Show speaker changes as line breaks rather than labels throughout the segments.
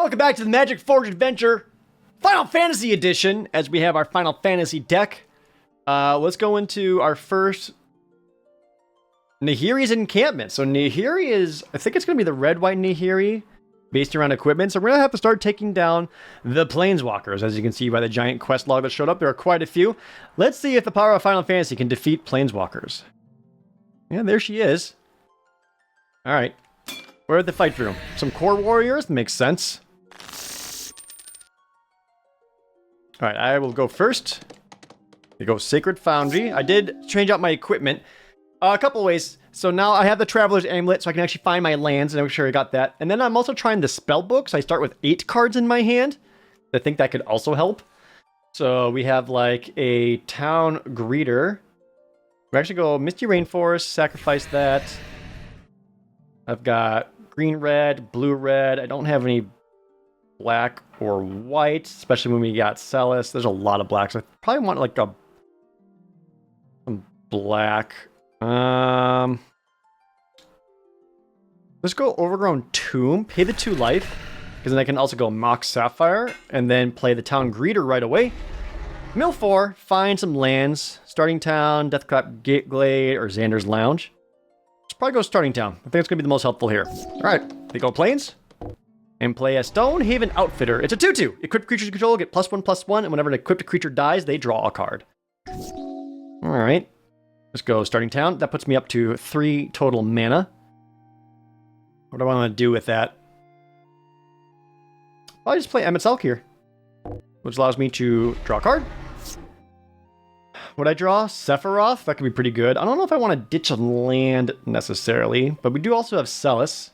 Welcome back to the Magic Forge Adventure Final Fantasy Edition, as we have our Final Fantasy deck. Let's go into our first Nahiri's encampment. So Nihiri is, I think it's going to be the red-white Nihiri, based around equipment. So we're going to have to start taking down the Planeswalkers. As you can see by the giant quest log that showed up, there are quite a few. Let's see if the power of Final Fantasy can defeat Planeswalkers. Yeah, there she is. Alright. We're at the fight room. Some core warriors, makes sense. Alright, I will go first. We go Sacred Foundry. I did change out my equipment a couple ways. So now I have the Traveler's Amulet, so I can actually find my lands and make sure I got that. And then I'm also trying the spell book, so I start with 8 cards in my hand. I think that could also help. So we have like a Town Greeter. We actually go Misty Rainforest, sacrifice that. I've got green, red, blue, red. I don't have any black or white, especially when we got Celis. There's a lot of blacks. I probably want like some black. Let's go Overgrown Tomb, pay the 2 life, because then I can also go Mock Sapphire, and then play the Town Greeter right away. Mill 4, find some lands, Starting Town, Deathclap Glade, or Xander's Lounge. Let's probably go Starting Town. I think it's going to be the most helpful here. Alright, they go Plains, and play a Stonehaven Outfitter. It's a 2-2. Equipped creatures you control get +1/+1, and whenever an equipped creature dies, they draw a card. Alright. Let's go Starting Town. That puts me up to 3 total mana. What do I want to do with that? I'll just play Emmett's Elk here, which allows me to draw a card. Would I draw Sephiroth? That could be pretty good. I don't know if I want to ditch a land necessarily, but we do also have Celis.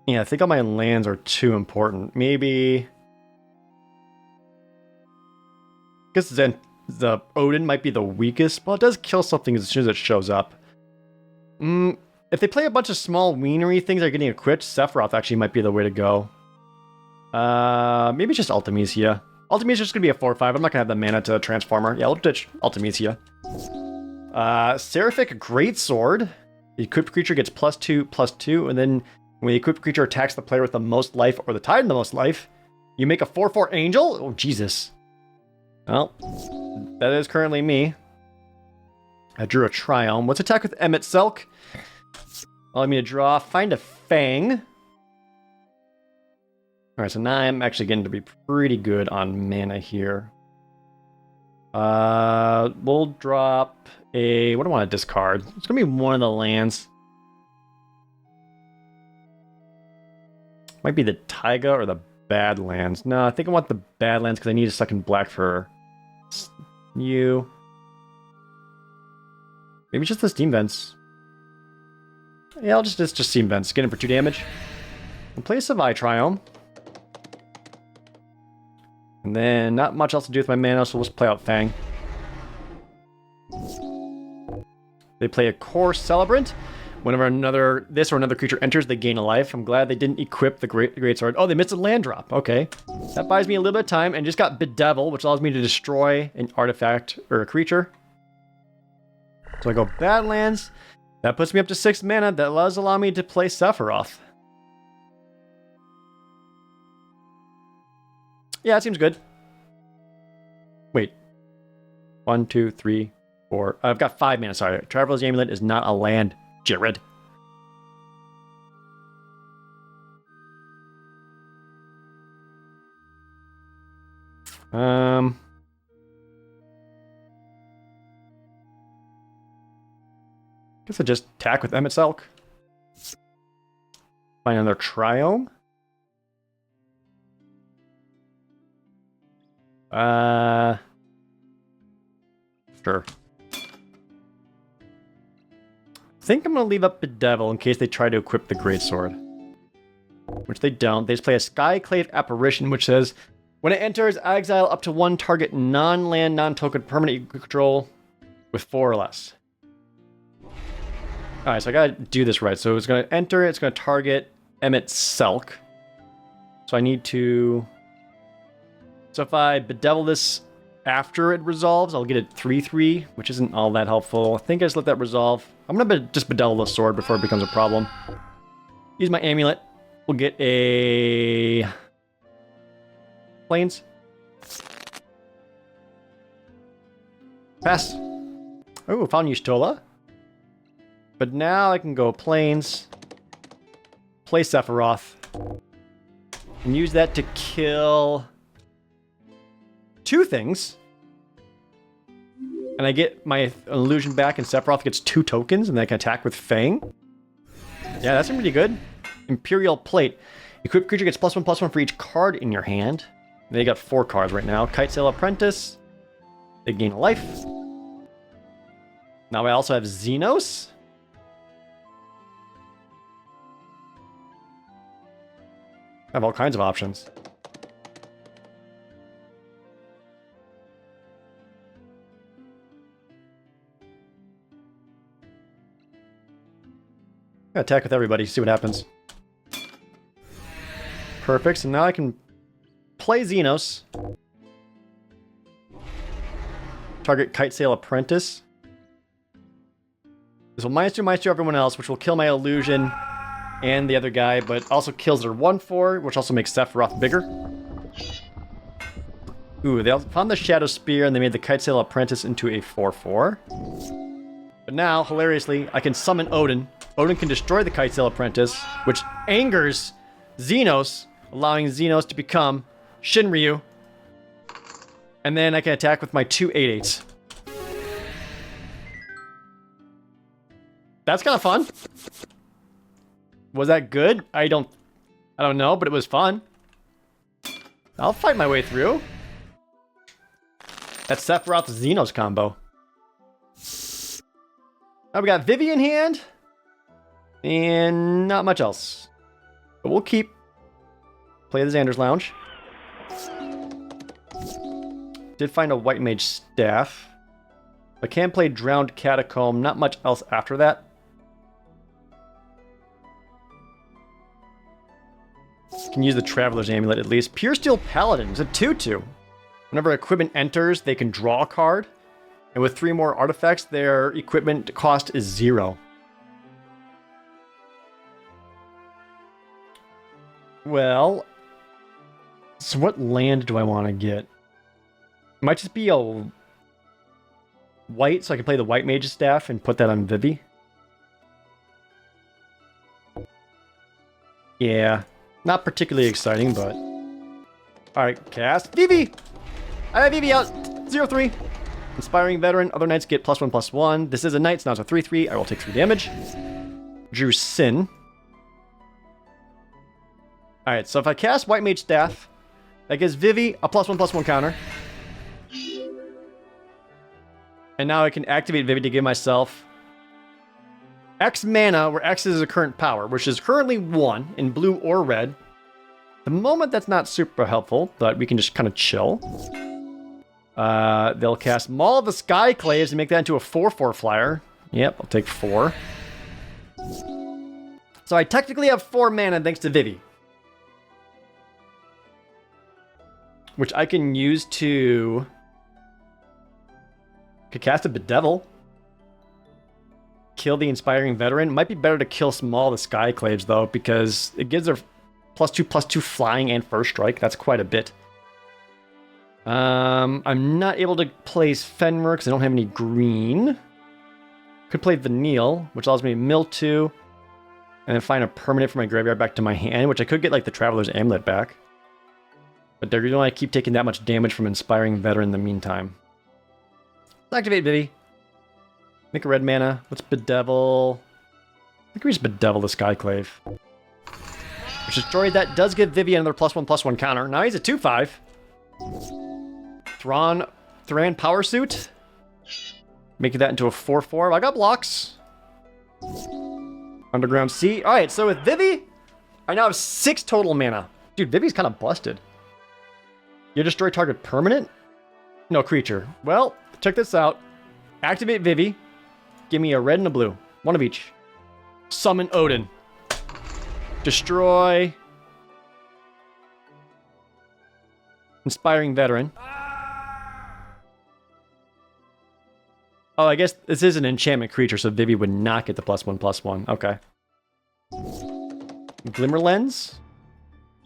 Yeah, I think all my lands are too important. Maybe... I guess then the Odin might be the weakest. Well, it does kill something as soon as it shows up. If they play a bunch of small wienery things that are getting equipped, Sephiroth actually might be the way to go. Maybe just Ultimisia. Ultimisia is just going to be a 4/5. I'm not going to have the mana to transform her. Yeah, we'll ditch Ultimisia. Seraphic Greatsword. The equipped creature gets +2/+2, and then when the equipped creature attacks the player with the most life or the tied in the most life, you make a 4/4 angel? Oh, Jesus. Well, that is currently me. I drew a Triumph. Let's attack with Emmett's Selk. Allow me to draw. Find a Fang. Alright, so now I'm actually getting to be pretty good on mana here. We'll drop a... What do I want to discard? It's going to be one of the lands. Might be the Taiga or the Badlands. No, I think I want the Badlands because I need a second black for you. Maybe just the Steam Vents. Yeah, I'll just Steam Vents. Get in for 2 damage. We'll play a Savai Triumph. And then not much else to do with my mana, so we'll just play out Fang. They play a Core Celebrant. Whenever this or another creature enters, they gain a life. I'm glad they didn't equip the Greatsword. Oh, they missed a land drop. Okay. That buys me a little bit of time, and just got Bedevil, which allows me to destroy an artifact or a creature. So I go Badlands. That puts me up to 6 mana. That does allow me to play Sephiroth. Yeah, that seems good. Wait. 1, 2, 3, 4. I've got 5 mana, sorry. Traveler's Amulet is not a land, Jared. Guess I just attack with Emmett's Elk. Find another Triome. Sure. I think I'm going to leave up Bedevil in case they try to equip the Greatsword. Which they don't. They just play a Skyclave Apparition, which says, when it enters, exile up to 1 target non-land, non-token permanent you control with 4 or less. Alright, so I gotta do this right. So it's going to enter, it's going to target Emmett's Selk. So I need to... So if I Bedevil this after it resolves, I'll get it 3/3, which isn't all that helpful. I think I just let that resolve. I'm going to just Bedevil the sword before it becomes a problem. Use my amulet. We'll get a... Plains. Pass. Oh, found Y'shtola. But now I can go Plains. Play Sephiroth. And use that to kill... 2 things. And I get my illusion back, and Sephiroth gets 2 tokens, and then I can attack with Fang. Yeah, that's pretty good. Imperial Plate. Equipped creature gets +1/+1 for each card in your hand. They got 4 cards right now. Kitesail Apprentice. They gain a life. Now I also have Zenos. I have all kinds of options. Attack with everybody, see what happens. Perfect, so now I can play Zenos. Target Kitesail Apprentice. This will -2/-2 everyone else, which will kill my illusion and the other guy, but also kills their 1/4, which also makes Sephiroth bigger. Ooh, they found the Shadow Spear and they made the Kitesail Apprentice into a 4/4. But now, hilariously, I can summon Odin. Odin can destroy the Kitesail Apprentice, which angers Zenos, allowing Zenos to become Shinryu. And then I can attack with my 2 8/8s. That's kind of fun. Was that good? I don't know, but it was fun. I'll fight my way through. That's Sephiroth Zenos combo. Now we got Vivi in hand. And not much else. But we'll keep... Play the Xander's Lounge. Did find a White Mage Staff. I can play Drowned Catacomb. Not much else after that. Can use the Traveler's Amulet at least. Pure Steel Paladin is a 2/2. Whenever equipment enters, they can draw a card. And with 3 more artifacts, their equipment cost is 0. Well, so what land do I want to get? It might just be a white, so I can play the White Mage's Staff and put that on Vivi. Yeah, not particularly exciting, but... Alright, cast Vivi! I have Vivi out! 0/3. Inspiring Veteran, other knights get +1/+1. This is a knight, so now it's a 3/3. I will take 3 damage. Drew Sin. Alright, so if I cast White Mage Staff, that gives Vivi a +1/+1 counter. And now I can activate Vivi to give myself X mana, where X is a current power, which is currently 1 in blue or red. At the moment, that's not super helpful, but we can just kind of chill. They'll cast Maul of the Skyclaves and make that into a 4/4 flyer. Yep, I'll take 4. So I technically have 4 mana thanks to Vivi. Which I can use to... Could cast a Bedevil. Kill the Inspiring Veteran. Might be better to kill Small the Skyclaves, though, because it gives her +2/+2 flying and first strike. That's quite a bit. I'm not able to place Fenrir because I don't have any green. Could play Vanille, which allows me to mill 2. And then find a permanent from my graveyard back to my hand, which I could get like the Traveler's Amulet back. But they're going to keep taking that much damage from Inspiring Veteran in the meantime. Activate Vivi. Make a red mana. Let's Bedevil. I think we just Bedevil the Skyclave. Which destroyed that. Does give Vivi another +1/+1 counter. Now he's a 2/5. Thran Power Suit. Making that into a 4/4. I got blocks. Underground Sea. Alright, so with Vivi, I now have 6 total mana. Dude, Vivi's kind of busted. You destroy target permanent? No creature. Well, check this out. Activate Vivi. Give me a red and a blue. One of each. Summon Odin. Destroy. Inspiring Veteran. Oh, I guess this is an enchantment creature, so Vivi would not get the +1/+1. Okay. Glimmer Lens.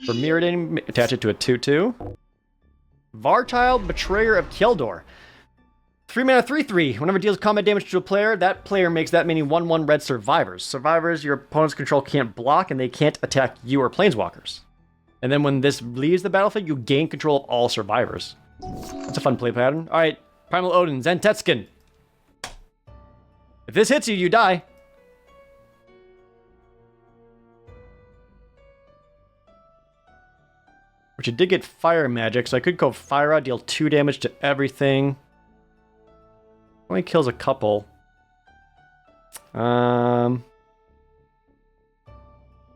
For mirroring, attach it to a 2/2. Varchild, Betrayer of Keldor. 3 mana, 3/3. Whenever it deals combat damage to a player, that player makes that many 1/1 red survivors. Survivors your opponent's control can't block, and they can't attack you or planeswalkers. And then when this leaves the battlefield, you gain control of all survivors. That's a fun play pattern. Alright, Primal Odin, Zentetskin. If this hits you, you die. Which it did get fire magic, so I could go fire out, deal 2 damage to everything. Only kills a couple. I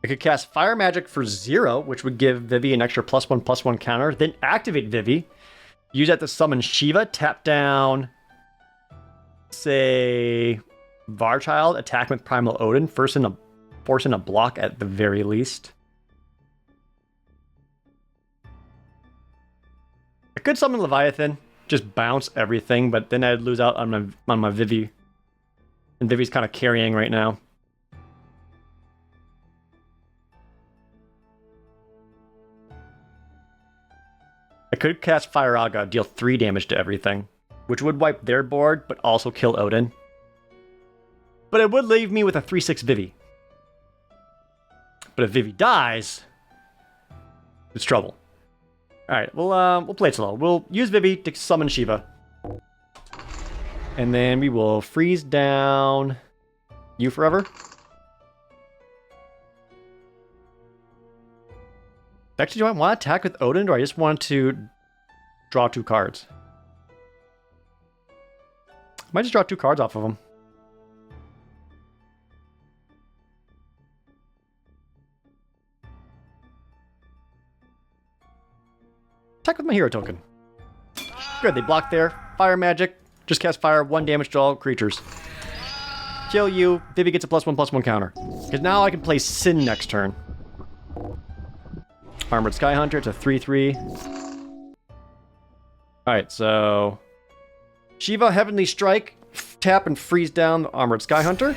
could cast Fire Magic for 0, which would give Vivi an extra +1/+1 counter. Then activate Vivi. Use that to summon Shiva. Tap down, say, Varchild. Attack with Primal Odin. Force in a block at the very least. I could summon Leviathan. Just bounce everything, but then I'd lose out on my Vivi. And Vivi's kind of carrying right now. I could cast Fire Aga, deal 3 damage to everything, which would wipe their board, but also kill Odin. But it would leave me with a 3/6 Vivi. But if Vivi dies, it's trouble. Alright, we'll play it slow. We'll use Vivi to summon Shiva. And then we will freeze down you forever. Actually, do I want to attack with Odin, or do I just want to draw 2 cards? I might just draw 2 cards off of him. Attack with my hero token. Good, they block there. Fire magic. Just cast fire, 1 damage to all creatures. Kill you. Vivi gets a +1/+1 counter. Because now I can play Sin next turn. Armored Sky Hunter, it's a 3/3. Alright, so Shiva, Heavenly Strike, tap and freeze down the Armored Sky Hunter.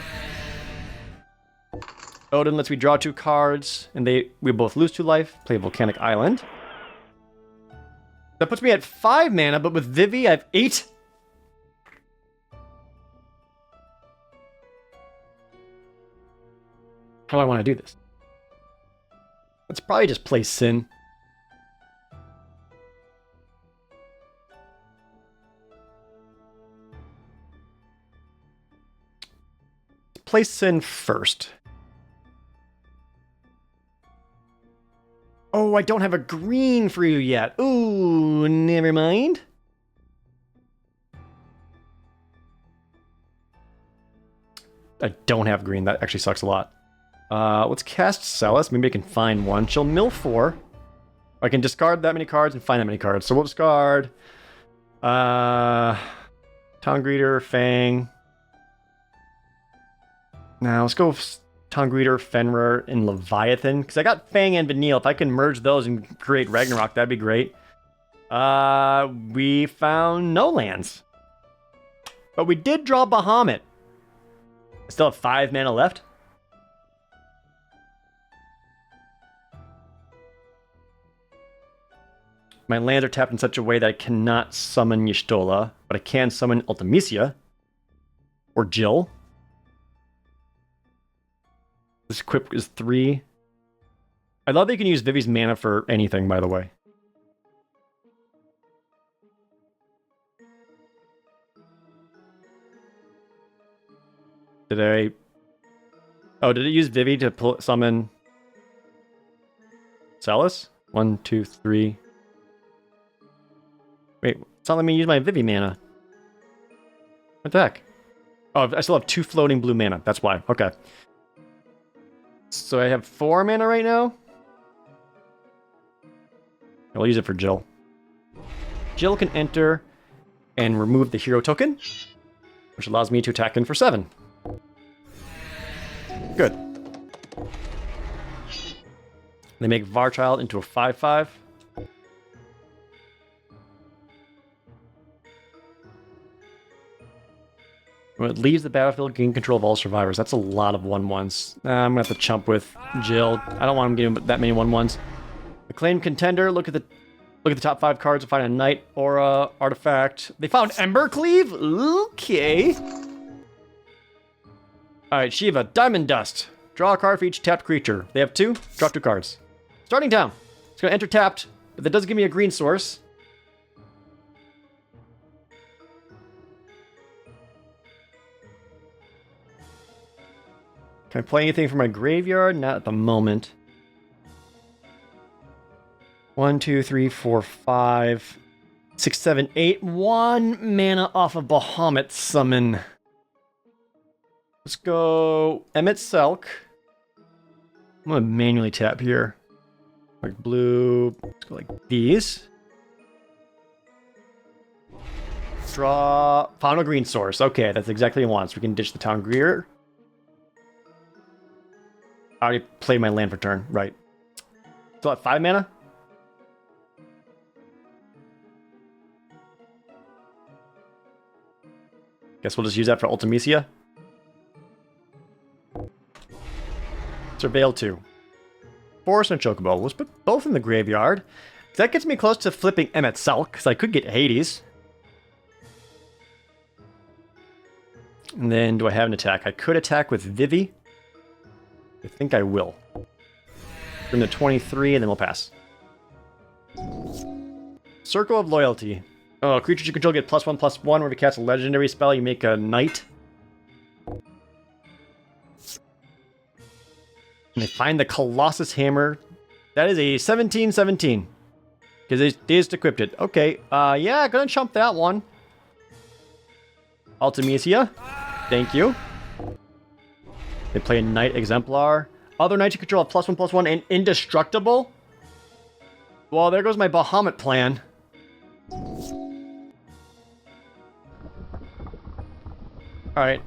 Odin lets me draw 2 cards, and we both lose 2 life. Play Volcanic Island. That puts me at 5 mana, but with Vivi, I have 8. How do I want to do this? Let's probably just play Sin. Play Sin first. Oh, I don't have a green for you yet. Ooh, never mind. I don't have green. That actually sucks a lot. Let's cast Celis. Maybe I can find one. She'll mill 4. I can discard that many cards and find that many cards. So we'll discard Town Greeter, Fang. Now let's go with Town Greeter, Fenrir, and Leviathan. Because I got Fang and Vanille. If I can merge those and create Ragnarok, that'd be great. We found no lands. But we did draw Bahamut. I still have 5 mana left. My lands are tapped in such a way that I cannot summon Y'shtola, but I can summon Ultimisia. Or Jill. This equip is 3. I love that you can use Vivi's mana for anything, by the way. Did it use Vivi to summon Celis? 1, 2, 3. Wait, it's not letting me use my Vivi mana. What the heck? Oh, I still have 2 floating blue mana. That's why. Okay. So I have 4 mana right now. I'll use it for Jill. Jill can enter and remove the hero token, which allows me to attack in for 7. Good. They make Varchild into a 5/5. When it leaves the battlefield, gain control of all survivors. That's a lot of 1/1s. I'm gonna have to chump with Jill. I don't want him getting that many 1/1s. Acclaimed contender. Look at the top 5 cards to find a knight, aura, artifact. They found Embercleave? Okay. Alright, Shiva, Diamond Dust. Draw a card for each tapped creature. They have 2, draw 2 cards. Starting down. It's gonna enter tapped, but that does give me a green source. Can I play anything from my graveyard? Not at the moment. 1, 2, 3, 4, 5, 6, 7, 8. 1 mana off of Bahamut summon. Let's go Emmett Selk. I'm gonna manually tap here. Like blue. Let's go like these. Draw. Found a green source. Okay, that's exactly what I want. So we can ditch the Town Greer. I already played my land for turn. Right. Still at 5 mana? Guess we'll just use that for Ultimecia. Surveil 2. Forest and Chocobo. Let's put both in the graveyard. That gets me close to flipping Emmet Selk, because I could get Hades. And then, do I have an attack? I could attack with Vivi. I think I will. Bring the 23, and then we'll pass. Circle of Loyalty. Oh, creatures you control get +1/+1. Whenever you cast a legendary spell, you make a knight. And they find the Colossus Hammer. That is a 17/17. Because they just equipped it. Okay, yeah, gonna chump that one. Ultimecia. Thank you. They play a Knight Exemplar. Other knights you control have +1/+1 and indestructible. Well, there goes my Bahamut plan. Alright.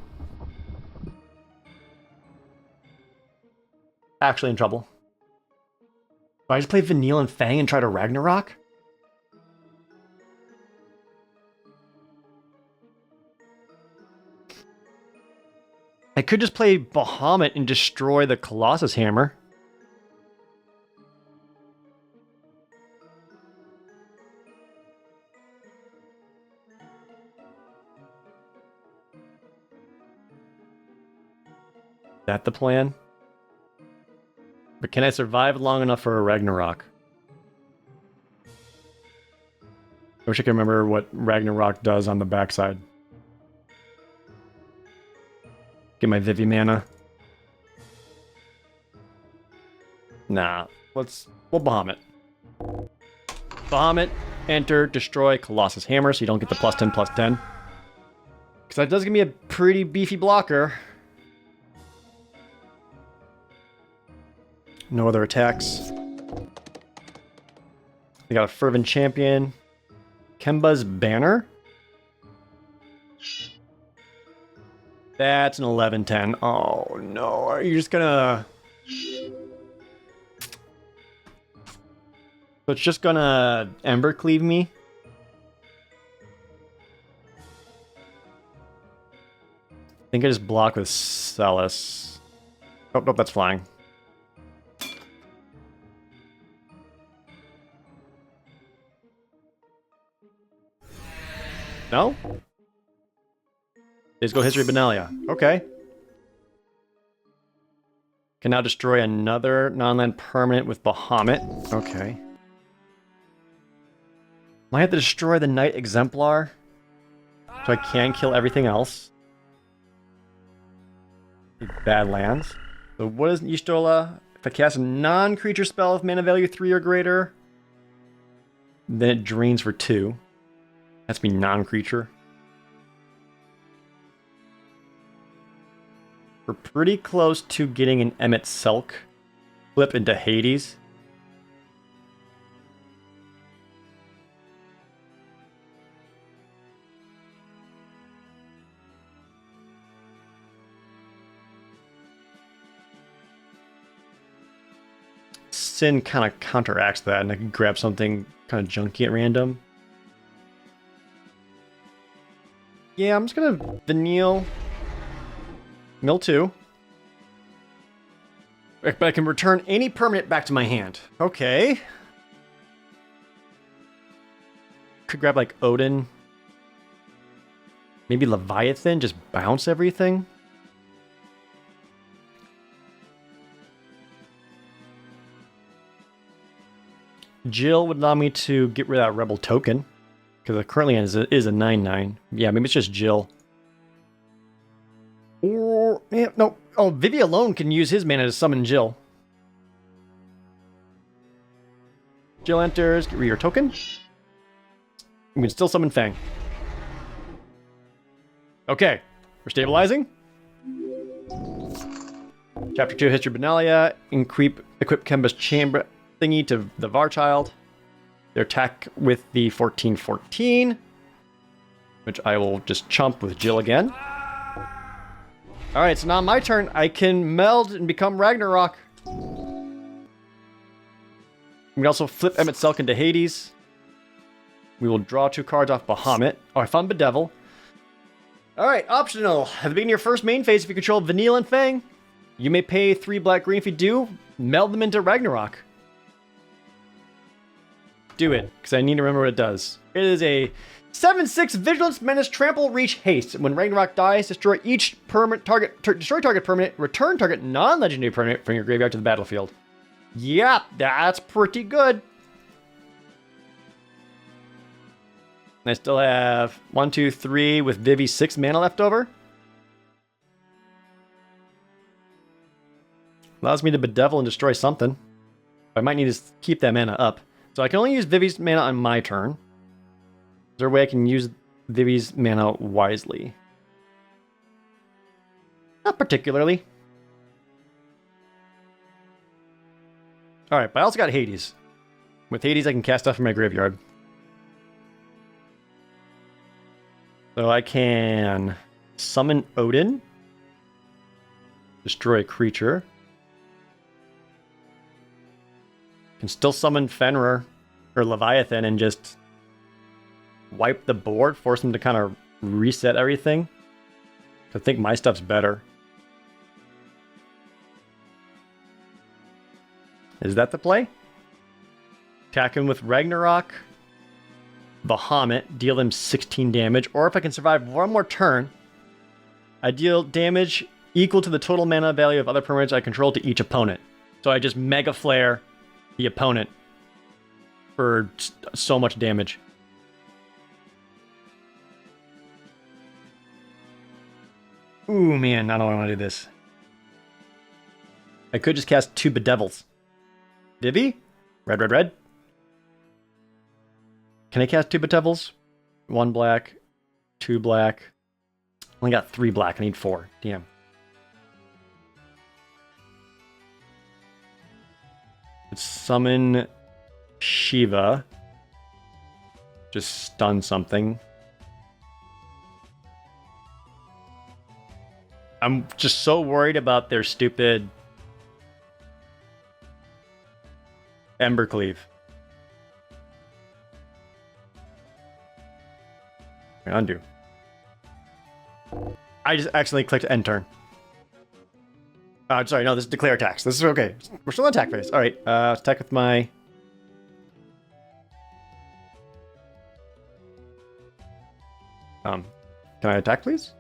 Actually in trouble. Do I just play Vanille and Fang and try to Ragnarok? I could just play Bahamut and destroy the Colossus Hammer. Is that the plan? But can I survive long enough for a Ragnarok? I wish I could remember what Ragnarok does on the backside. Get my Vivi mana. Nah, we'll Bahamut. Bahamut, enter, destroy Colossus Hammer, so you don't get the +10/+10. Because that does give me a pretty beefy blocker. No other attacks. We got a Fervent Champion. Kemba's Banner. That's an 11/10. Oh no, are you just gonna... So it's just gonna Embercleave me? I think I just block with Celis. Oh, nope, that's flying. No? Let's go History Benalia. Okay. Can now destroy another non-land permanent with Bahamut. Okay. Might have to destroy the Knight Exemplar. So I can kill everything else. Bad lands. So what is Y'shtola? If I cast a non-creature spell of mana value 3 or greater, then it drains for 2. That's me non-creature. We're pretty close to getting an Emmet Selk flip into Hades. Sin kind of counteracts that, and I can grab something kind of junky at random. Yeah, I'm just gonna Vanille. Mill 2. But I can return any permanent back to my hand. Okay. Could grab like Odin. Maybe Leviathan, just bounce everything. Jill would allow me to get rid of that rebel token. Because it currently is a 9/9. Yeah, maybe it's just Jill. Or, yeah, no. Oh, Vivi alone can use his mana to summon Jill. Jill enters, get rid of your token. We can still summon Fang. Okay, we're stabilizing. Chapter 2, History of Benalia. Equip Kemba's chamber thingy to the Varchild. Their attack with the 14/14. Which I will just chump with Jill again. Alright, so now my turn. I can meld and become Ragnarok. We can also flip Emmett Selk into Hades. We will draw 2 cards off Bahamut. Oh, I found Bedevil. Alright, optional. At the beginning of your first main phase, if you control Vanille and Fang, you may pay 3 black-green. If you do, meld them into Ragnarok. Do it, because I need to remember what it does. It is a 7/6 Vigilance, Menace, Trample, Reach, Haste. When Ragnarok dies, destroy each permanent target, destroy target permanent, return target non-legendary permanent from your graveyard to the battlefield. Yeah, that's pretty good. I still have 1, 2, 3 with Vivi 6 mana left over. Allows me to bedevil and destroy something. I might need to keep that mana up. So I can only use Vivi's mana on my turn. Is there a way I can use Vivi's mana wisely? Not particularly. Alright, but I also got Hades. With Hades I can cast stuff from my graveyard. So I can summon Odin. Destroy a creature. Can still summon Fenrir or Leviathan and just wipe the board, force them to kind of reset everything. I think my stuff's better. Is that the play? Attack him with Ragnarok, Bahamut, deal them 16 damage, or if I can survive one more turn, I deal damage equal to the total mana value of other permanents I control to each opponent. So I just Mega Flare the opponent for so much damage. Ooh, man, I don't want to do this. I could just cast 2 Bedevils. Vivi? Red, red, red. Can I cast 2 Bedevils? 1 black, 2 black. Only got 3 black, I need 4. Damn. Let's summon Shiva. Just stun something. I'm just so worried about their stupid Embercleave. Undo. I just accidentally clicked end turn. Sorry, no, this is declare attacks. This is okay. We're still in attack phase. Alright, attack with my... Can I attack, please?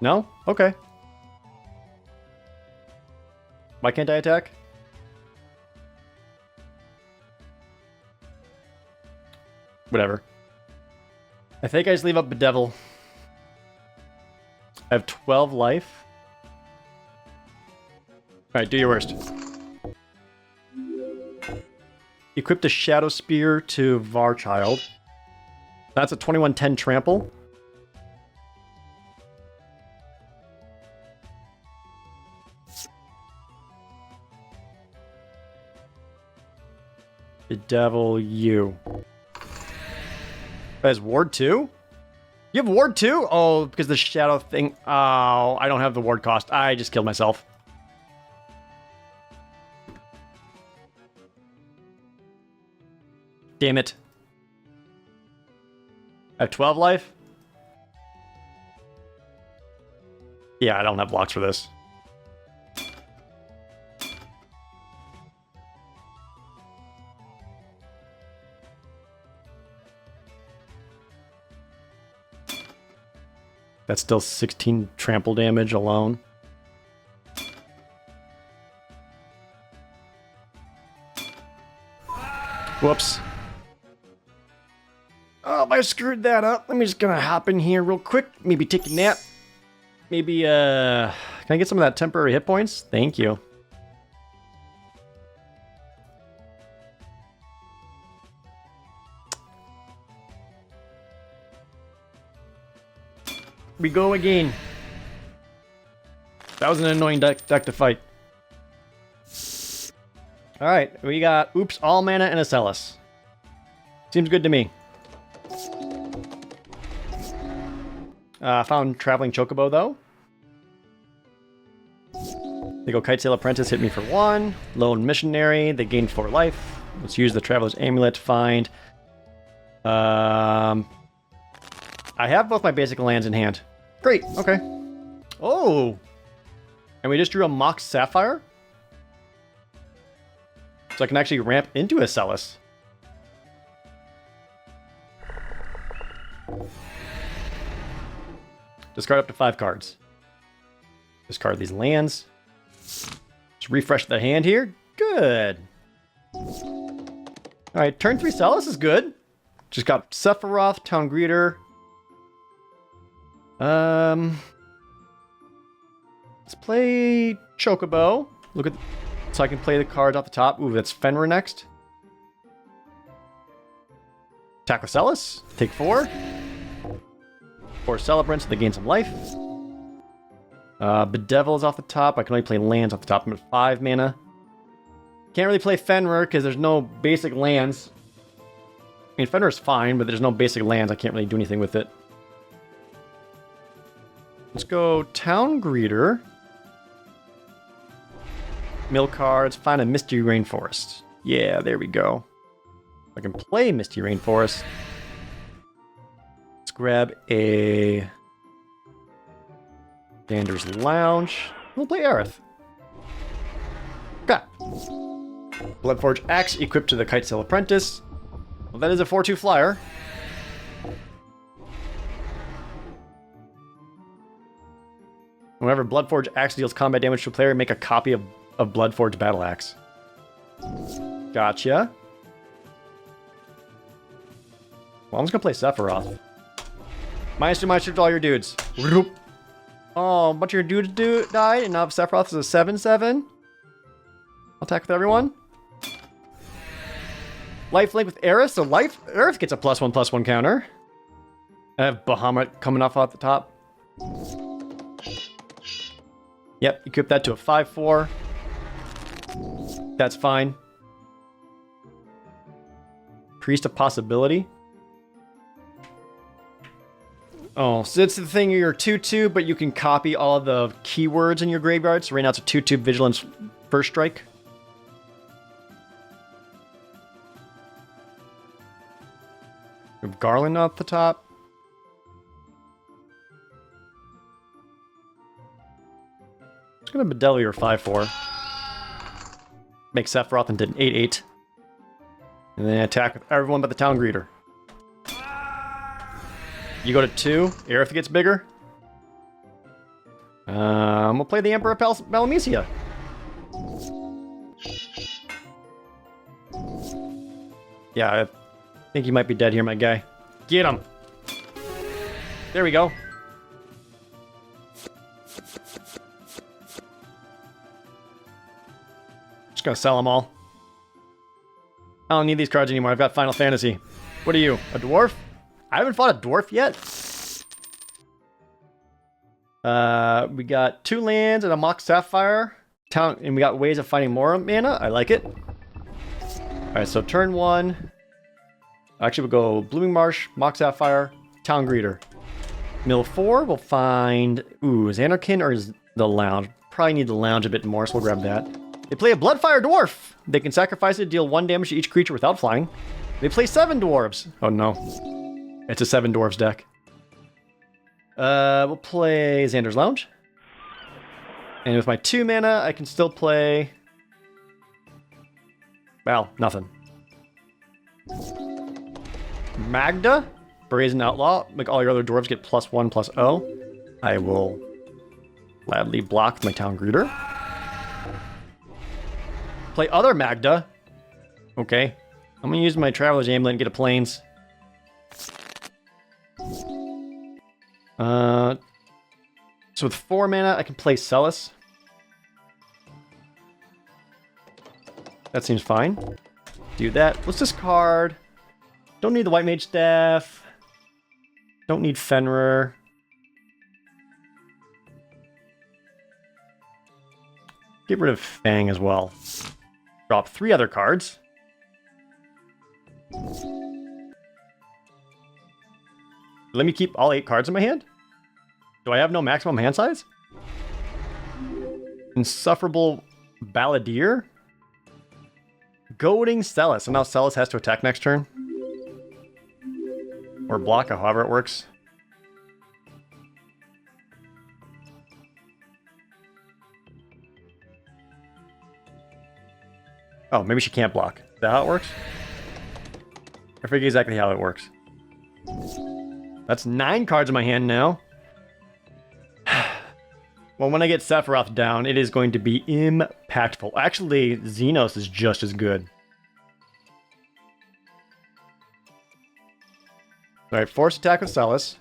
No? Okay. Why can't I attack? Whatever. I think I just leave up Bedevil. I have 12 life. Alright, do your worst. Equip the Shadow Spear to Varchild. That's a 21/10 trample. Bedevil you. That is Ward 2? You have Ward 2? Oh, because the Shadow thing... Oh, I don't have the Ward cost. I just killed myself. Damn it. I have 12 life? Yeah, I don't have blocks for this. That's still 16 trample damage alone. Whoops. Oh, I screwed that up. Let me just gonna hop in here real quick. Maybe take a nap. Maybe, can I get some of that temporary hit points? Thank you. We go again. That was an annoying deck to fight. Alright, we got Oops, all mana, and a Celis. Seems good to me. Found Traveling Chocobo, though. They go Kite Sail Apprentice, hit me for 1. Lone Missionary, they gain 4 life. Let's use the Traveler's Amulet to find. I have both my basic lands in hand. Great, okay. Oh! And we just drew a Mox Sapphire? So I can actually ramp into a Celis. Discard up to 5 cards. Discard these lands. Just refresh the hand here. Good. Alright, turn 3 Celis is good. Just got Sephiroth, Town Greeter. Let's play Chocobo. Look at, so I can play the cards off the top. Ooh, that's Fenrir next. Attack with Celis. Take 4. 4 Celebrants, so they gain some life. Bedevil is off the top. I can only play lands off the top. I'm at 5 mana. Can't really play Fenrir because there's no basic lands. I mean, Fenrir's fine, but there's no basic lands. I can't really do anything with it. Let's go Town Greeter. Mill cards. Find a Misty Rainforest. Yeah, there we go. I can play Misty Rainforest. Let's grab a Dander's Lounge. We'll play Aerith. Okay. Bloodforge Axe equipped to the Kite Sail Apprentice. Well, that is a 4/2 flyer. Whenever Bloodforge Axe deals combat damage to a player, make a copy of Bloodforge Battle Axe. Gotcha. Well, I'm just gonna play Sephiroth. -2/-2 to all your dudes. Oh, a bunch of your dudes died, and now Sephiroth is a 7/7. I'll attack with everyone. Lifelink with Aerith, so Aerith gets a +1/+1 counter. I have Bahamut coming off the top. Yep, equip that to a 5/4. That's fine. Priest of Possibility. Oh, so it's the thing, you're 2/2, but you can copy all of the keywords in your graveyard. So right now it's a 2/2 Vigilance First Strike. We have Garland off the top. Just gonna Bedevil your 5/4. Make Sephiroth into an 8/8. And then attack with everyone but the Town Greeter. You go to 2, Aerith gets bigger. We'll play the Emperor of Balamecia. Yeah, I think you might be dead here, my guy. Get him! There we go. Just gonna sell them all. I don't need these cards anymore. I've got Final Fantasy. What are you, a dwarf? I haven't fought a dwarf yet. We got 2 lands and a Mox Sapphire. And we got ways of finding more mana. I like it. Alright, so turn 1. Actually, we'll go Blooming Marsh, Mox Sapphire, Town Greeter. Mill 4, we'll find... Ooh, is Anarchin or is the Lounge? Probably need the Lounge a bit more, so we'll grab that. They play a Bloodfire Dwarf. They can sacrifice it to deal 1 damage to each creature without flying. They play 7 dwarves. Oh no. It's a 7 dwarves deck. We'll play Xander's Lounge. And with my 2 mana, I can still play... Well, nothing. Magda, Brazen Outlaw. Make all your other dwarves get +1/+0. I will gladly block my Town Greeter. Play other Magda. Okay. I'm going to use my Traveler's Amulet and get a Plains. So with 4 mana, I can play Celis. That seems fine. Do that. Let's discard. Don't need the White Mage Staff. Don't need Fenrir. Get rid of Fang as well. Drop 3 other cards. Let me keep all 8 cards in my hand? Do I have no maximum hand size? Insufferable Balladeer? Goading Celis. And now Celis has to attack next turn. Or block, or however it works. Oh, maybe she can't block. Is that how it works? I forget exactly how it works. That's 9 cards in my hand now. Well, when I get Sephiroth down, it is going to be impactful. Actually, Zenos is just as good. Alright, force attack with Celis.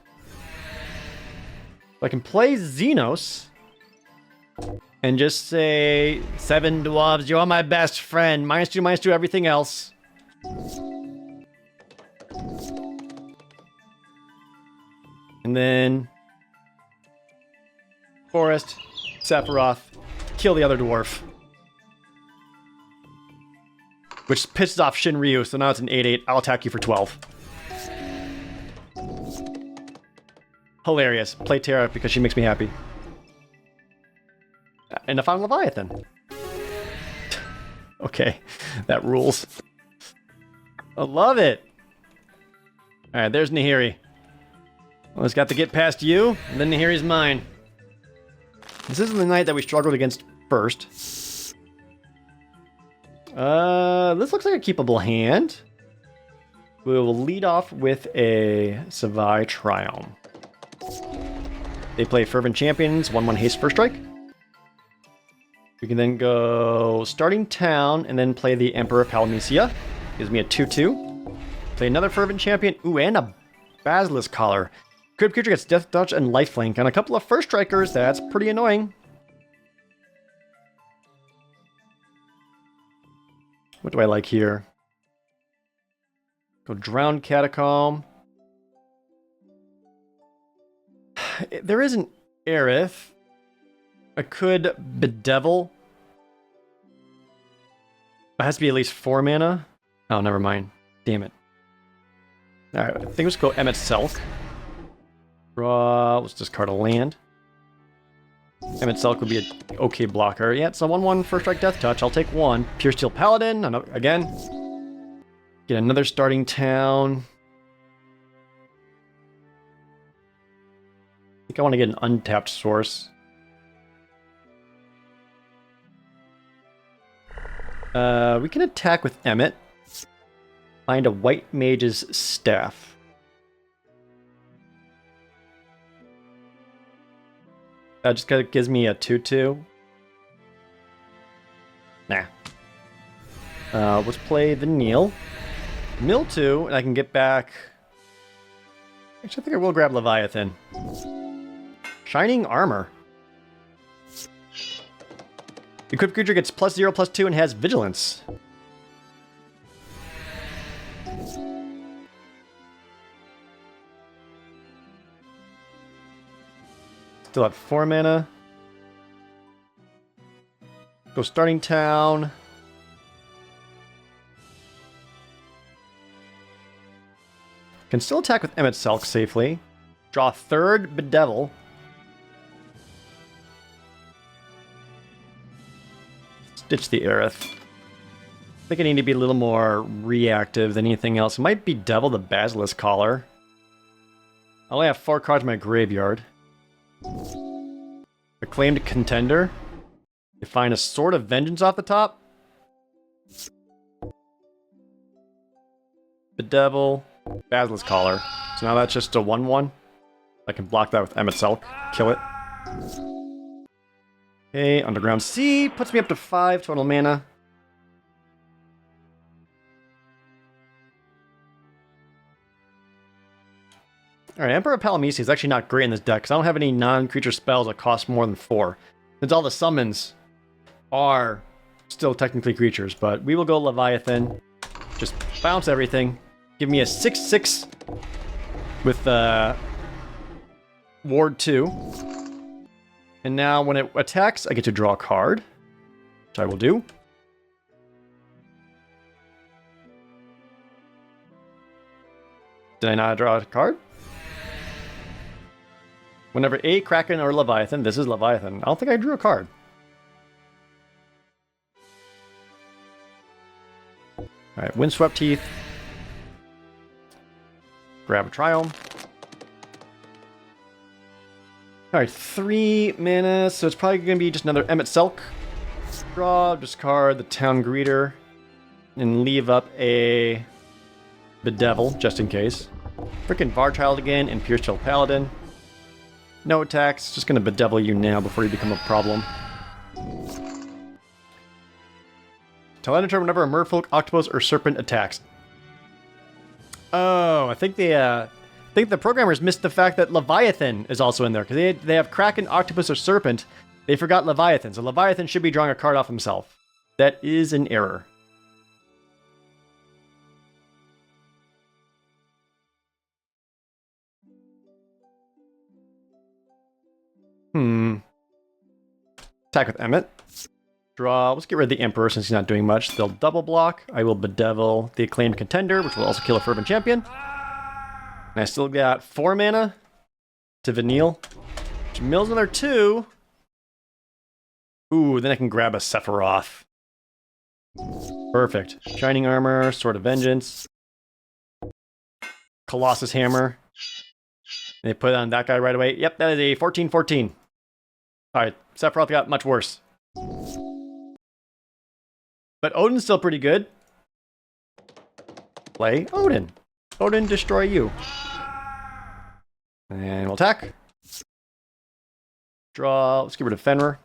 I can play Zenos and just say, 7 dwarves, you're my best friend. -2/-2, everything else. And then Forest, Sephiroth, kill the other dwarf. Which pisses off Shinryu, so now it's an 8/8. I'll attack you for 12. Hilarious. Play Terra because she makes me happy. And if I'm Leviathan. Okay, that rules. I love it. Alright, there's Nihiri. Well, it's got to get past you, and then Nihiri's mine. This isn't the knight that we struggled against first. This looks like a keepable hand. We will lead off with a Savai Triumph. They play Fervent Champions, 1/1 haste first strike. We can then go starting town and then play the Emperor Palamecia. Gives me a 2/2. Play another Fervent Champion. Ooh, and a Basilisk Collar. Crypt Creature gets Death Touch and Lifelink. And a couple of first strikers, that's pretty annoying. What do I like here? Go Drowned Catacomb. There is an Aerith. I could Bedevil. It has to be at least 4 mana. Oh, never mind. Damn it. Alright, I think let's go Emmet Selk. Draw. Let's discard a land. Emmet Selk would be an okay blocker. Yeah, it's a 1/1 first strike Death Touch. I'll take 1. Pure Steel Paladin. Again. Get another starting town. I think I want to get an untapped source. We can attack with Emmet. Find a White Mage's Staff. That just gives me a 2/2. Nah. Let's play the Neil. Mill 2, and I can get back... Actually, I think I will grab Leviathan. Shining Armor. The equipped creature gets +0/+2 and has Vigilance. Still at 4 mana. Go starting town. Can still attack with Emmet Selk safely. Draw 3rd Bedevil. Ditch the Aerith. I think I need to be a little more reactive than anything else. It might be Devil the Basilisk Collar. I only have 4 cards in my graveyard. Acclaimed Contender. You find a Sword of Vengeance off the top. Bedevil, Basilisk Collar. So now that's just a 1/1. I can block that with Emmett's Elk. Kill it. Okay, Underground Sea puts me up to 5 total mana. Alright, Emperor of Palamisi is actually not great in this deck because I don't have any non-creature spells that cost more than 4. Since all the summons are still technically creatures, but we will go Leviathan. Just bounce everything. Give me a 6/6 with Ward 2. And now when it attacks, I get to draw a card, which I will do. Did I not draw a card? Whenever a Kraken or Leviathan, this is Leviathan. I don't think I drew a card. Alright, Windswept Teeth. Grab a Triome. Alright, 3 mana, so it's probably going to be just another Emmett's Elk. Draw, discard the Town Greeter, and leave up a Bedevil, just in case. Frickin' Varchild again, and Pierce-Chill Paladin. No attacks, just gonna bedevil you now before you become a problem. Till end of turn, whenever a merfolk, octopus, or serpent attacks. Oh, I think the programmers missed the fact that Leviathan is also in there, because they have Kraken, octopus, or serpent. They forgot Leviathan, so Leviathan should be drawing a card off himself. That is an error. Attack with Emmett. Draw. Let's get rid of the Emperor since he's not doing much. They'll double block. I will bedevil the Acclaimed Contender, which will also kill a Fervent Champion. And I still got 4 mana to Vanille, which mills another 2. Ooh, then I can grab a Sephiroth. Perfect. Shining Armor, Sword of Vengeance, Colossus Hammer. And they put it on that guy right away. Yep, that is a 14/14. Alright, Sephiroth got much worse. But Odin's still pretty good. Play Odin. Odin, destroy you. And we'll attack. Draw. Let's get rid of Fenrir.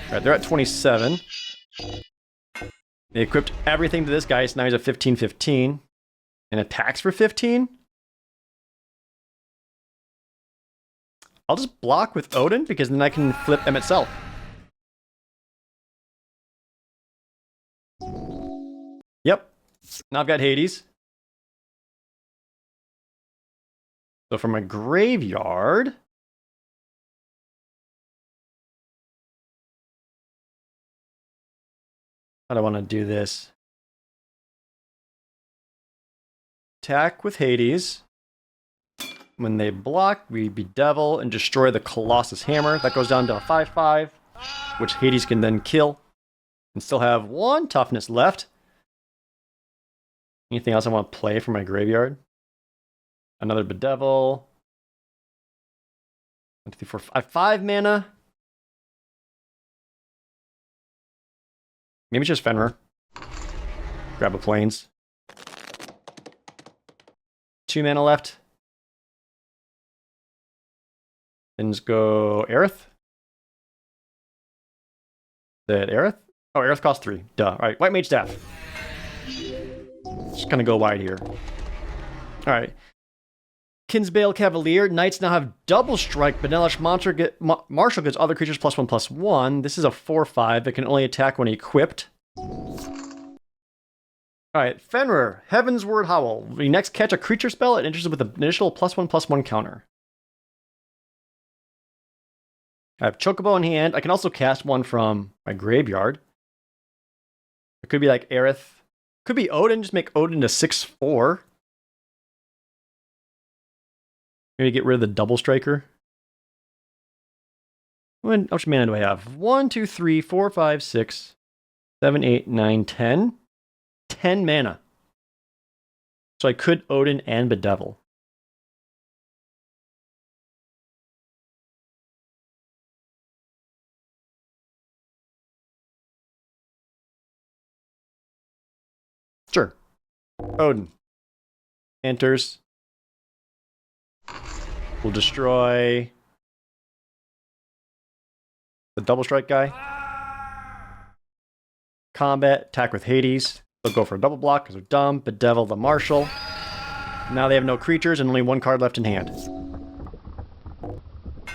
Alright, they're at 27. They equipped everything to this guy, so now he's at 15/15. And attacks for 15? I'll just block with Odin, because then I can flip Emmett's Elk. Yep. Now I've got Hades. So from my graveyard... How do I want to do this? Attack with Hades. When they block, we bedevil and destroy the Colossus Hammer. That goes down to a 5/5, which Hades can then kill. And still have 1 toughness left. Anything else I want to play from my graveyard? Another bedevil. 1, 2, 3, 4, 5. 5 mana. Maybe just Fenrir. Grab a Plains. 2 mana left. Then just go Aerith. Is that Aerith? Oh, Aerith costs 3. Duh. Alright, White Mage Staff. Just gonna go wide here. Alright. Kinsbale Cavalier. Knights now have double strike, but Nelish Marshal gets other creatures +1/+1. This is a 4/5 that can only attack when equipped. Alright, Fenrir. Heaven's Word Howl. When you next catch a creature spell, it enters with an initial +1/+1 counter. I have Chocobo in hand. I can also cast one from my graveyard. It could be like Aerith. Could be Odin. Just make Odin a 6/4. Maybe get rid of the double striker. How much mana do I have? 1, 2, 3, 4, 5, 6, 7, 8, 9, 10. 10 mana. So I could Odin and bedevil. Odin enters. We'll destroy the double strike guy. Combat, attack with Hades. They'll go for a double block because they're dumb. Bedevil the Marshal. Now they have no creatures and only one card left in hand.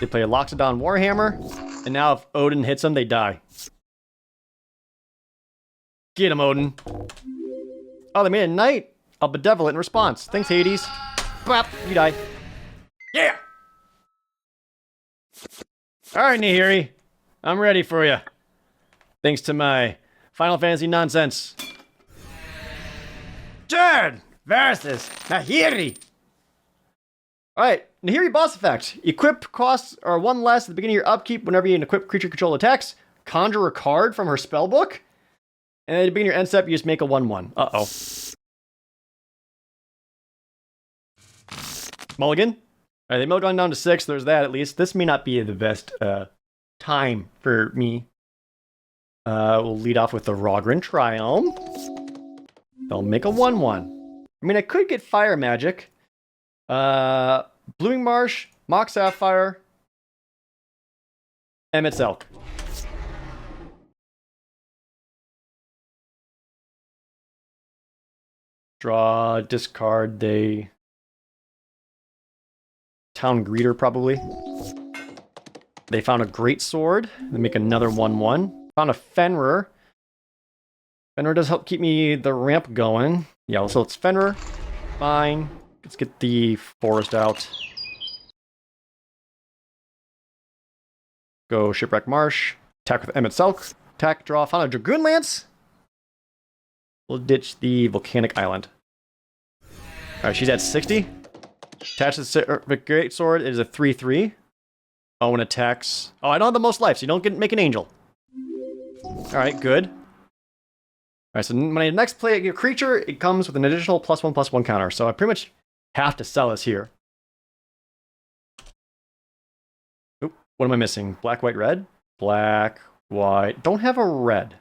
They play a Loxodon Warhammer. And now if Odin hits them, they die. Get him, Odin. Oh, they made a knight. I'll bedevil it in response. Thanks, Hades. Bop, you die. Yeah! Alright, Nihiri. I'm ready for you. Thanks to my Final Fantasy nonsense. Turn versus Nahiri. Alright, Nihiri boss effect. Equip costs are 1 less at the beginning of your upkeep whenever you equip creature control attacks. Conjure a card from her spellbook. And at the beginning of your end step, you just make a 1/1. Uh-oh. Mulligan. Alright, they milled one down to 6. There's that at least. This may not be the best time for me. We'll lead off with the Rogran Triumph. They'll make a 1/1. I mean, I could get Fire Magic. Blooming Marsh, Mock Sapphire, Emmett's Elk. Draw, discard, they... Town Greeter, probably. They found a Great Sword. They make another 1/1. Found a Fenrir. Fenrir does help keep me the ramp going. Yeah, so it's Fenrir. Fine. Let's get the forest out. Go Shipwreck Marsh. Attack with Emmett's Elk. Attack, draw, found a Dragoon Lance. We'll ditch the Volcanic Island. Alright, she's at 60. Attach the Great Sword. It is a 3/3. Oh, and attacks. Oh, I don't have the most life, so you don't make an angel. Alright, good. Alright, so when I next play a creature, it comes with an additional +1/+1 counter. So I pretty much have to sell this here. Oop, what am I missing? Black, white, red? Black, white. Don't have a red.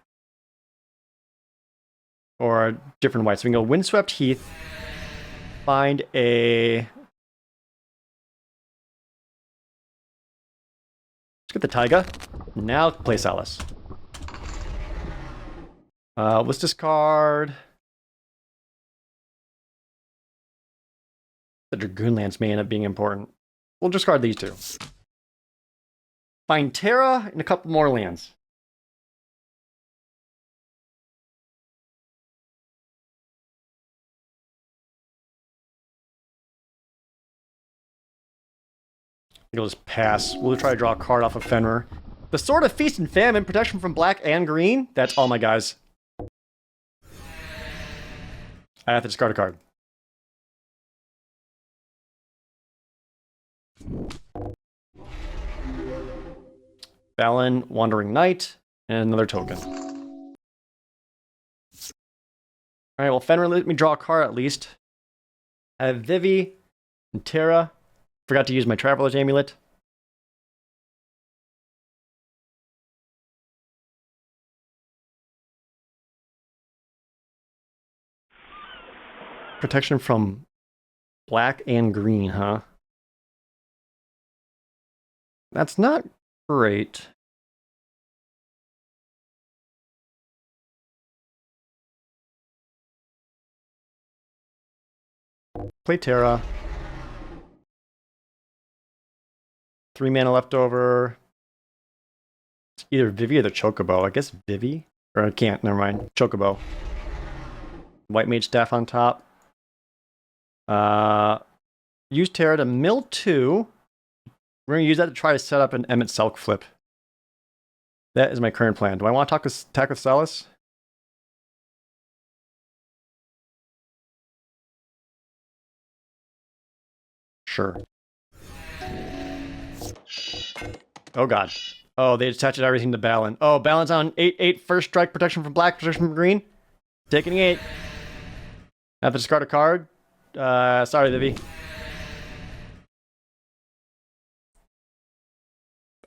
Or a different white. So we can go Windswept Heath. Find a... Let's get the Taiga. Now play Salus. Let's discard... The Dragoon Lance may end up being important. We'll discard these two. Find Terra and a couple more lands. I think I'll just pass. We'll try to draw a card off of Fenrir. The Sword of Feast and Famine, protection from black and green. That's all my guys. I have to discard a card. Balin, Wandering Knight, and another token. Alright, well, Fenrir let me draw a card at least. I have Vivi and Terra. Forgot to use my Traveler's Amulet. Protection from black and green, huh? That's not great. Play Terra. 3 mana left over. It's either Vivi or the Chocobo. I guess Vivi? Or I can't, never mind. Chocobo. White Mage Staff on top. Use Terra to mill 2. We're going to use that to try to set up an Emmett's Elk flip. That is my current plan. Do I want to attack with Salus? Sure. Oh god. Oh, they attached everything to Balin. Oh, Balin's on 8/8 first strike, protection from black, protection from green. Taking 8. I have to discard a card. Sorry, Vivi.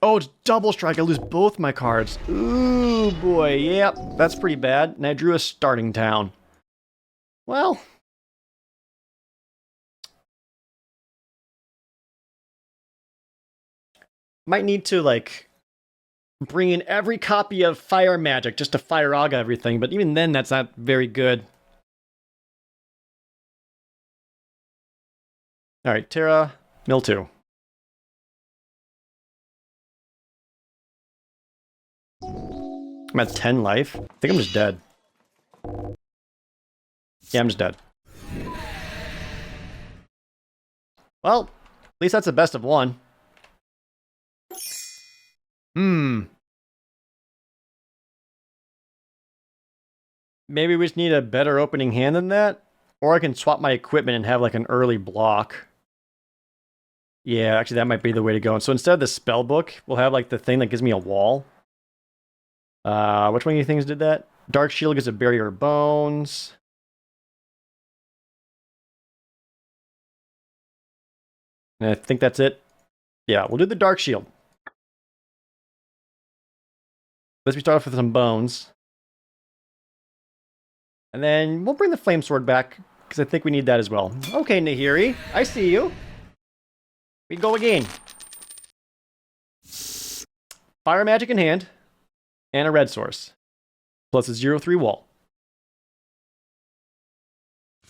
Oh, it's double strike. I lose both my cards. Ooh, boy. Yep, that's pretty bad. And I drew a starting town. Well, Might need to, like, bring in every copy of Fire Magic just to Fire Aga everything, but even then, that's not very good. Alright, Terra, Mill 2. I'm at 10 life. I think I'm just dead. Yeah, I'm just dead. Well, at least that's the best of one. Maybe we just need a better opening hand than that? Or I can swap my equipment and have like an early block. Yeah, actually that might be the way to go. And so instead of the spell book, we'll have like the thing that gives me a wall. Which one of you things did that? Dark Shield gives a barrier bones. And I think that's it. Yeah, we'll do the Dark Shield. Let's start off with some bones. And then we'll bring the Flame Sword back, because I think we need that as well. Okay, Nahiri, I see you. We go again. Fire Magic in hand. And a red source. Plus a 0/3 wall.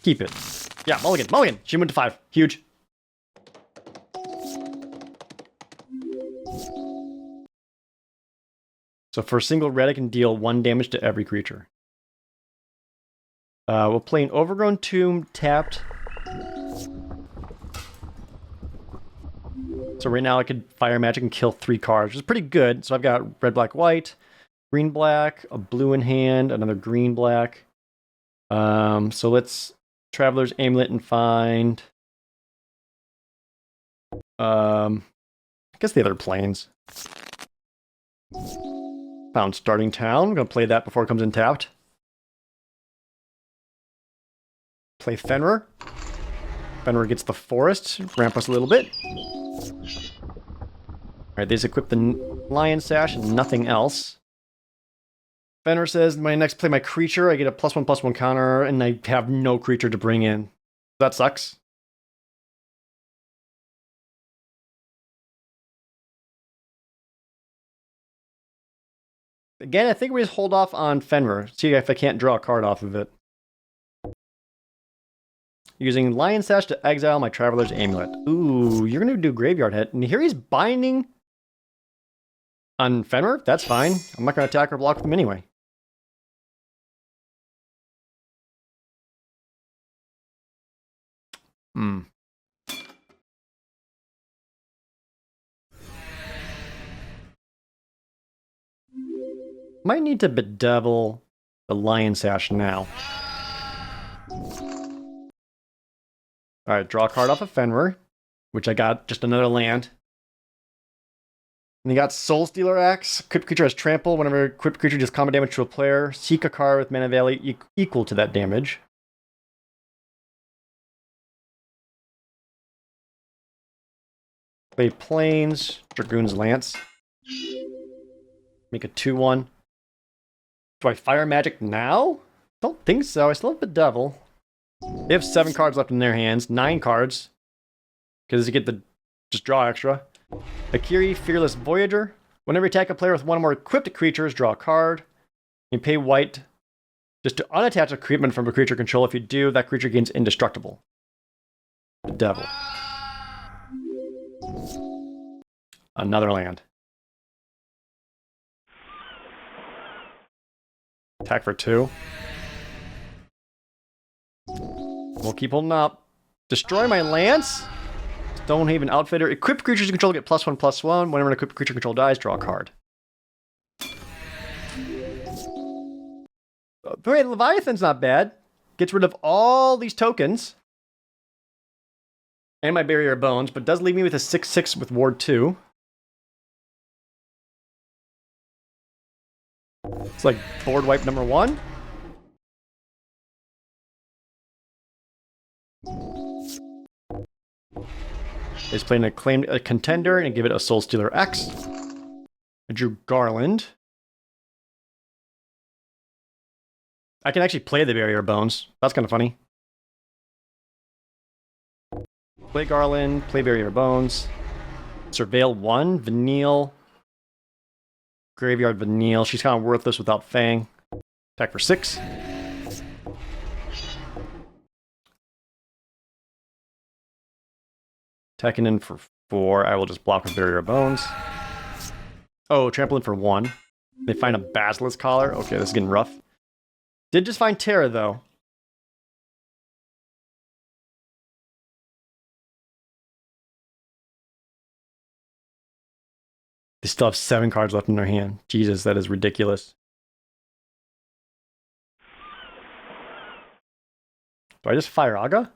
Keep it. Yeah, mulligan, mulligan. She went to 5. Huge. So for a single red, I can deal 1 damage to every creature. We'll play an Overgrown Tomb tapped. So right now I could Fire Magic and kill 3 cards, which is pretty good. So I've got red, black, white, green, black, a blue in hand, another green, black. So let's Traveler's Amulet and find... I guess the other planes. Found Starting Town. I'm going to play that before it comes in tapped. Play Fenrir. Fenrir gets the forest. Ramp us a little bit. Alright, they just equip the Lion Sash and nothing else. Fenrir says, when I next play my creature, I get a +1/+1 counter, and I have no creature to bring in. That sucks. Again, I think we just hold off on Fenrir. See if I can't draw a card off of it. Using Lion Sash to exile my Traveler's Amulet. Ooh, you're going to do Graveyard Hit. And here he's binding on Fenrir. That's fine. I'm not going to attack or block with him anyway. Might need to bedevil the Lion Sash now. Alright, draw a card off of Fenrir, which I got just another land. And you got Soul Stealer Axe. Equipped creature has trample. Whenever equipped creature does combat damage to a player, seek a card with mana value equal to that damage. Play Plains, Dragoon's Lance. Make a 2/1. Do I Fire Magic now? Don't think so. I still have the Devil. They have 7 cards left in their hands. 9 cards. Because you get the... just draw extra. Akiri, Fearless Voyager. Whenever you attack a player with one or more equipped creatures, draw a card. You pay white just to unattach equipment from a creature control. If you do, that creature gains indestructible. The Devil. Another land. Attack for 2. We'll keep holding up. Destroy my lance. Stonehaven Outfitter. Equipped creatures you control get +1/+1. Whenever an equipped creature control dies, draw a card. Wait, Leviathan's not bad. Gets rid of all these tokens. And my Barrier of Bones, but does leave me with a 6/6 with Ward 2. It's like board wipe number 1. Is playing a contender and give it a Soul Stealer X. I drew Garland. I can actually play the Barrier Bones. That's kind of funny. Play Garland, play Barrier Bones. Surveil 1, Vanille. Graveyard Vanille. She's kind of worthless without Fang. Attack for 6. Attacking in for 4. I will just block with Barrier of Bones. Oh, Trampoline for 1. They find a Basilisk Collar. Okay, this is getting rough. Did just find Terra, though. They still have 7 cards left in their hand. Jesus, that is ridiculous. Do I just fire Aga?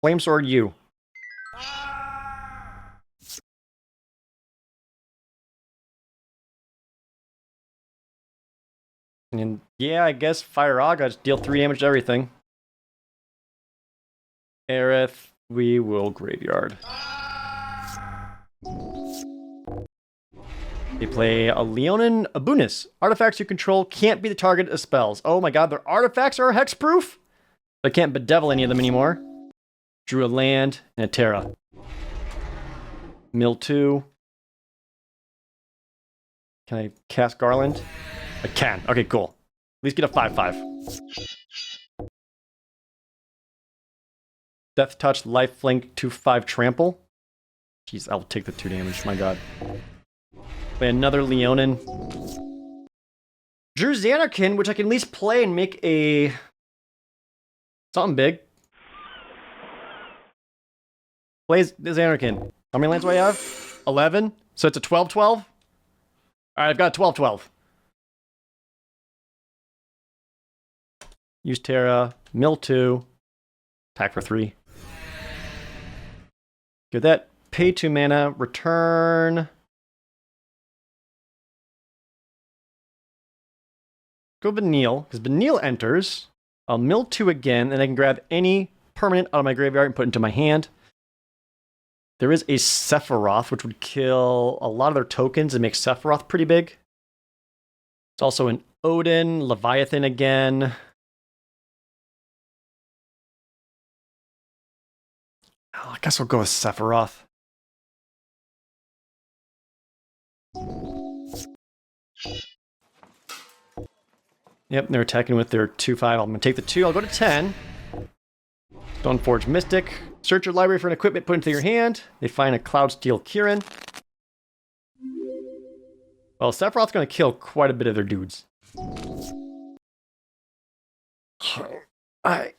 Flame Sword you. And yeah, I guess fire Aga, just deal 3 damage to everything. Aerith, we will graveyard. They play a Leonin Abunis. Artifacts you control can't be the target of spells. Oh my god, their artifacts are hexproof? I can't bedevil any of them anymore. Drew a land and a Terra. Mill 2. Can I cast Garland? I can. Okay, cool. At least get a 5/5. Death Touch, Lifelink, 2/5 Trample. Jeez, I'll take the 2 damage. My god. Play another Leonin. Drew Xanarkin, which I can at least play and make a... something big. Plays Xanarkin. How many lands do I have? 11? So it's a 12-12? Alright, I've got a 12-12. Use Terra. Mill 2. Attack for 3. Get that. Pay 2 mana. Return... Go Vanille, because Vanille enters. I'll mill 2 again, and I can grab any permanent out of my graveyard and put it into my hand. There is a Sephiroth, which would kill a lot of their tokens and make Sephiroth pretty big. It's also an Odin, Leviathan again. Oh, I guess we'll go with Sephiroth. Yep, they're attacking with their 2/5. I'm going to take the 2. I'll go to 10. Stoneforge Mystic. Search your library for an equipment, put it into your hand. They find a Cloudsteel Kieran. Well, Sephiroth's going to kill quite a bit of their dudes. Alright.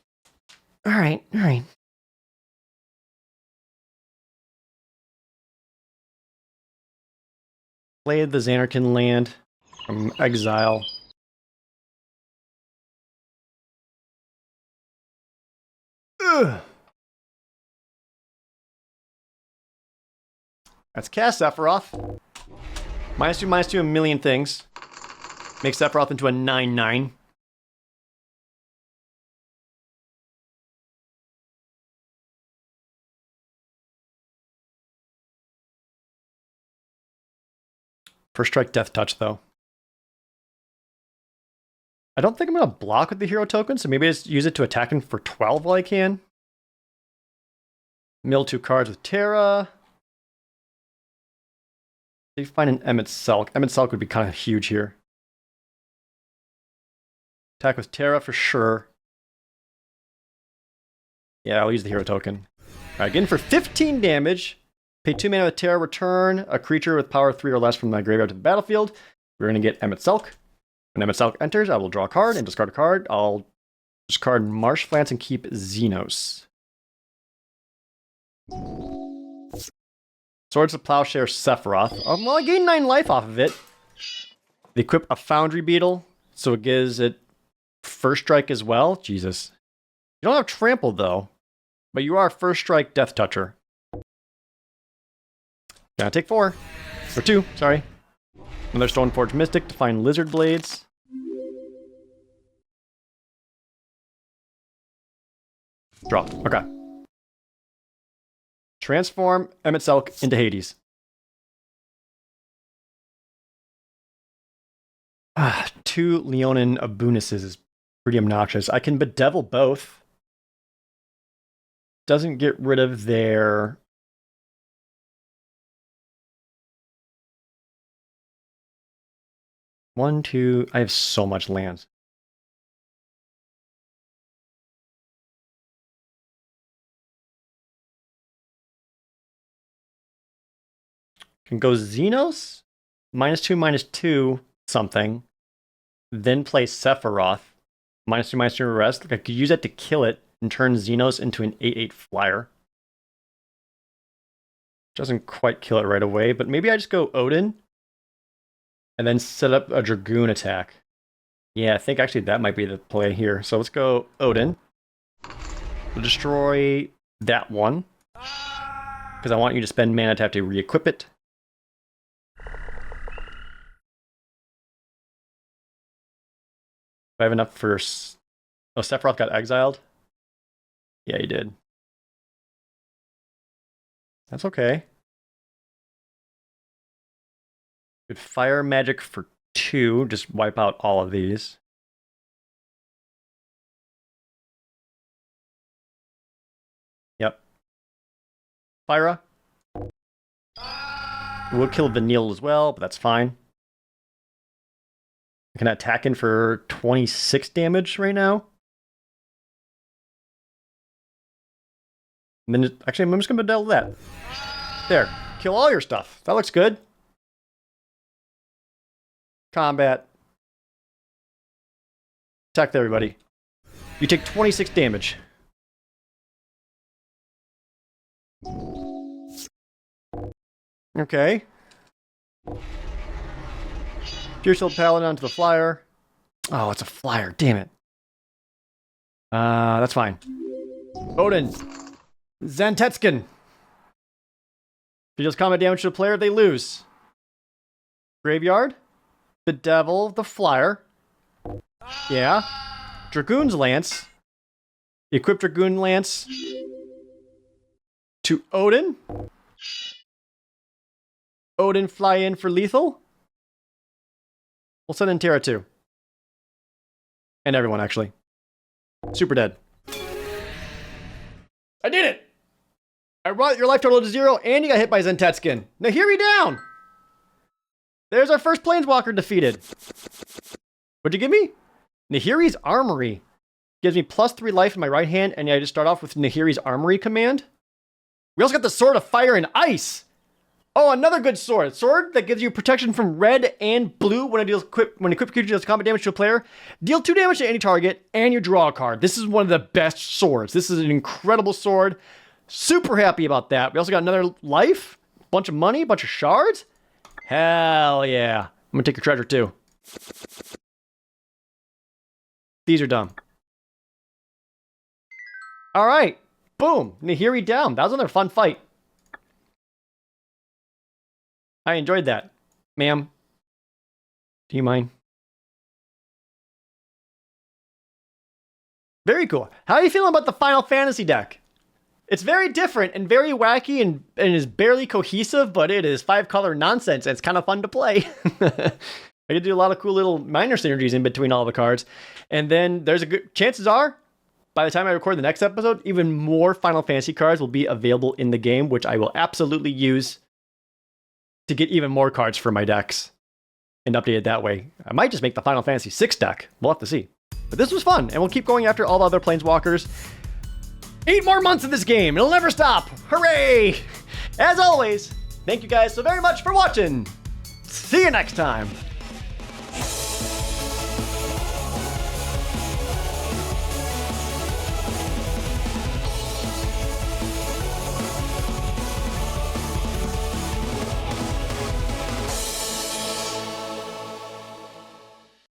Play the Xanarkin land from exile. Ugh. That's cast Sephiroth. -2/-2, a million things. Makes Sephiroth into a 9/9. First strike Death Touch, though. I don't think I'm going to block with the hero token, so maybe I just use it to attack him for 12 while I can. Mill 2 cards with Terra. You find an Emmett Selk. Emmett Selk would be kind of huge here. Attack with Terra for sure. Yeah, I'll use the hero token. Alright, again for 15 damage. Pay 2 mana with Terra, return a creature with power 3 or less from my graveyard to the battlefield. We're going to get Emmett Selk. When Emmett Selk enters, I will draw a card and discard a card. I'll discard Marshflance and keep Zenos. Swords of Plowshare Sephiroth. Well, I gained 9 life off of it. They equip a Foundry Beetle, so it gives it first strike as well. Jesus. You don't have Trample, though, but you are first strike Death Toucher. Gonna take 4. Or 2, sorry. Another Stoneforge Mystic to find Lizard Blades. Draw. Okay. Transform Emmett Selk into Hades. 2 Leonin Abunises is pretty obnoxious. I can bedevil both. Doesn't get rid of their 1, 2. I have so much lands. Can go Zenos, -2/-2 something, then play Sephiroth, -2/-2 rest. Like I could use that to kill it and turn Zenos into an 8/8 flyer. Doesn't quite kill it right away, but maybe I just go Odin and then set up a Dragoon attack. Yeah, I think actually that might be the play here. So let's go Odin. We'll destroy that one because I want you to spend mana to have to re-equip it. Do I have enough for... Oh, Sephiroth got exiled? Yeah, he did. That's okay. Good fire magic for 2. Just wipe out all of these. Yep. Fyra. We'll kill Vanille as well, but that's fine. I can attack in for 26 damage right now. And then, actually, I'm just going to deal with that. There. Kill all your stuff. That looks good. Combat. Attack everybody. You take 26 damage. Okay. Pure-Souled Paladin onto the flyer. Oh, it's a flyer. Damn it. That's fine. Odin. Zantetskin. If he deals combat damage to a player, they lose. Graveyard. The Devil. The flyer. Yeah. Dragoon's Lance. Equip Dragoon Lance to Odin. Odin fly in for lethal. We'll send in Terra too. And everyone, actually. Super dead. I did it! I brought your life total to 0, and you got hit by Zantetskin. Nahiri down! There's our first Planeswalker defeated. What'd you give me? Nahiri's Armory. Gives me +3 life in my right hand, and I just start off with Nahiri's Armory command. We also got the Sword of Fire and Ice. Oh, another good sword. Sword that gives you protection from red and blue when when equipped creature deals combat damage to a player. Deal 2 damage to any target, and you draw a card. This is one of the best swords. This is an incredible sword. Super happy about that. We also got another life, bunch of money, bunch of shards. Hell yeah. I'm gonna take your treasure too. These are dumb. All right. Boom. Nihiri down. That was another fun fight. I enjoyed that. Ma'am, do you mind? Very cool. How are you feeling about the Final Fantasy deck? It's very different and very wacky and is barely cohesive, but it is 5-color nonsense and it's kind of fun to play. I can do a lot of cool little minor synergies in between all the cards. And then there's a good... Chances are, by the time I record the next episode, even more Final Fantasy cards will be available in the game, which I will absolutely use to get even more cards for my decks and update it that way. I might just make the Final Fantasy VI deck. We'll have to see. But this was fun, and we'll keep going after all the other Planeswalkers. 8 more months of this game. It'll never stop. Hooray! As always, thank you guys so very much for watching. See you next time.